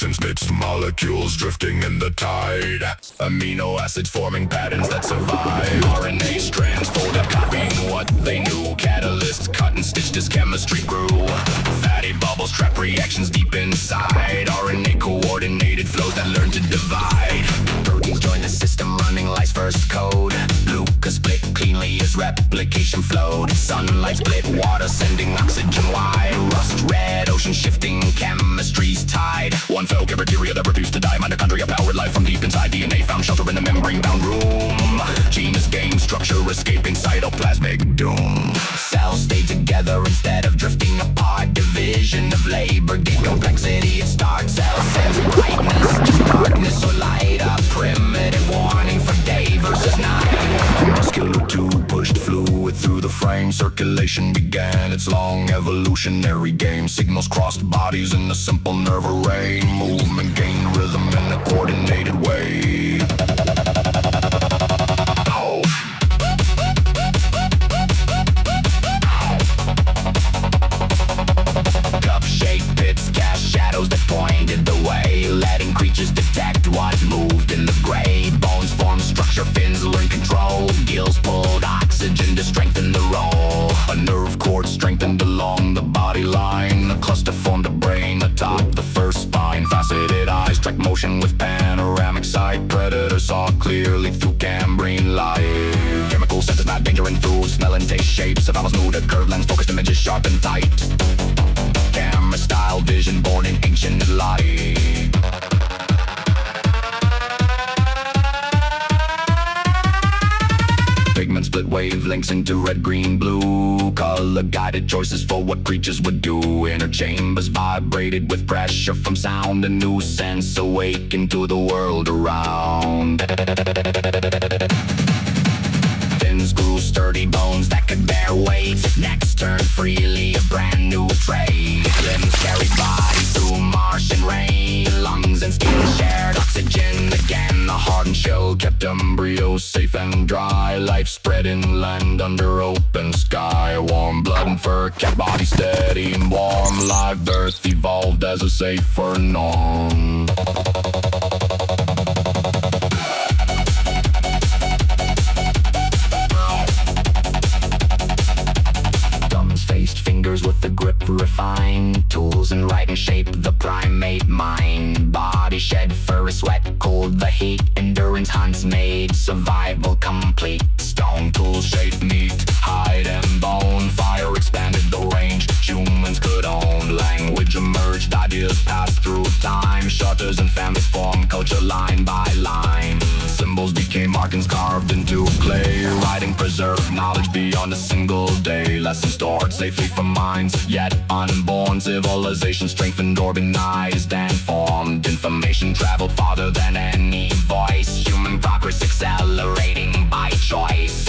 oceans midst molecules drifting in the tide. Amino acids forming patterns that survive. RNA strands folded, copying what they knew. Catalysts cut and stitched as chemistry grew. Fatty bubbles trap reactions deep inside. RNA coordinated flows that learn to divide. Proteins join the system running life's first code. Luca split cleanly as replication flowed. Sunlight split water sending oxygen wide. Rust red ocean shifting chemistry's tide. One fell bacteria that refused to die. Mitochondria powered life from deep inside. DNA found shelter in the membrane bound room. Genus game structure escaping cytoplasmic doom. Cells stay together instead of drifting apart. Division of labor gave complexity its start. Cell sense brightness, darkness or light. A primitive warning for day versus night. A muscular tube pushed fluid through the frame. Circulation began its long evolutionary game. Signals crossed bodies in a simple nerve array. Movement gained rhythm in a coordinated way. Cup-shaped pits cast shadows that pointed the way, letting creatures detect what moved in the gray. Bones formed structure, fins learned control. Gills pulled oxygen to strengthen the roll. A nerve cord strengthened along the body line. A cluster formed a brain atop the first spine. Faceted eyes tracked motion with panoramic sight. Predators saw clearly through cambrine light. Chemical senses not danger in food. Smell and taste shapes of animals moved. A curved lens focused images sharp and tight. Camera style vision born in ancient light. Pigment split wavelengths into red, green, blue. Color guided choices for what creatures would do. Inner chambers vibrated with pressure from sound. A new sense awakened to the world around. Fins grew sturdy bones that could bear weight. Necks turned freely, a brand new trade. Limbs carried bodies through Martian rain. Lungs and skin shared oxygen again. The hardened shell kept embryos safe and dry. Life spread inland under open sky. Warm blood and fur kept bodies steady and warm. Live birth evolved as a safer norm. Fingers with the grip refined. Tools and writing shape the primate mind. Body shed fur, sweat, cold the heat. Endurance hunts made survival complete. Stone tools shaped meat, hide and bone. Fire expanded the range humans could own. Language emerged, ideas passed through time. Shutters and families formed culture line by line. Symbols became markings carved into clay. Writing preserved knowledge beyond a single day. Lessons stored safely from minds yet unborn. Civilization strengthened, organized and formed. Information traveled farther than any voice. Human progress accelerating by choice.